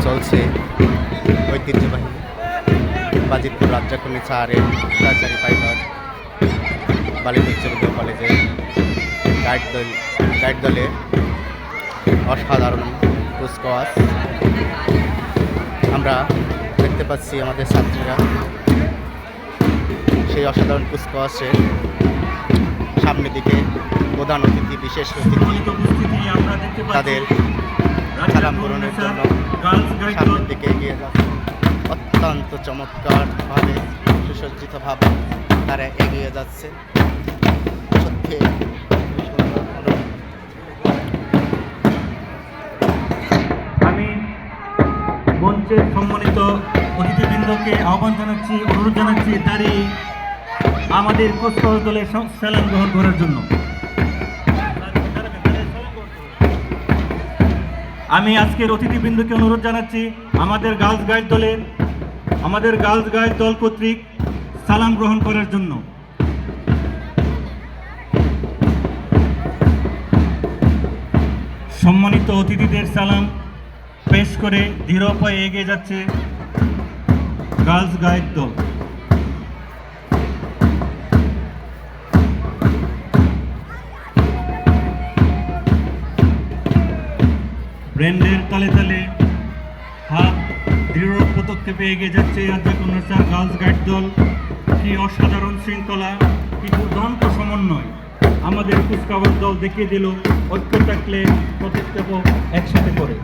চলছে ঐতিহ্যবাহী বাজিতপুর রাজ্জাকুনি স্যারের সরকারি পাইলট বালিকা উচ্চ বিদ্যালয় কলেজে গাইড দলে অসাধারণ কুচকাওয়াজ। আমরা দেখতে পাচ্ছি আমাদের ছাত্রীরা সেই অসাধারণ কুচকাওয়াজের সামনের দিকে প্রধান অতিথি, বিশেষ অতিথি তাদের সালাম গ্রহণের জন্য সামনের দিকে এগিয়ে যাচ্ছে। অত্যন্ত চমৎকারভাবে সুসজ্জিতভাবে তারা এগিয়ে যাচ্ছে। সত্যি আমি মঞ্চের সম্মানিত অতিথিবৃন্দকে আহ্বান জানাচ্ছি, অনুরোধ জানাচ্ছি দাঁড়িয়ে আমাদের কুচকাওয়াজ দলের সালাম গ্রহণ করার জন্য। আমি আজকের অতিথিবৃন্দকে অনুরোধ জানাচ্ছি আমাদের গার্লস গাইড দল কর্তৃক সালাম গ্রহণ করার জন্য। সম্মানিত অতিথিদের সালাম পেশ করে ধীর পায়ে এগিয়ে যাচ্ছে গার্লস গাইড দল। ব্র্যান্ডের তালে তালে হাত দৃঢ় পদক্ষেপে এগিয়ে যাচ্ছে রাজ্জাকুনি স্যার গার্লস গাইড দল। কি অসাধারণ শৃঙ্খলা, কি দুর্দান্ত সমন্বয় আমাদের কুচকাওয়াজ দল দেখিয়ে দিল। ঐক্য থাকলে পদক্ষেপ একসাথে করে।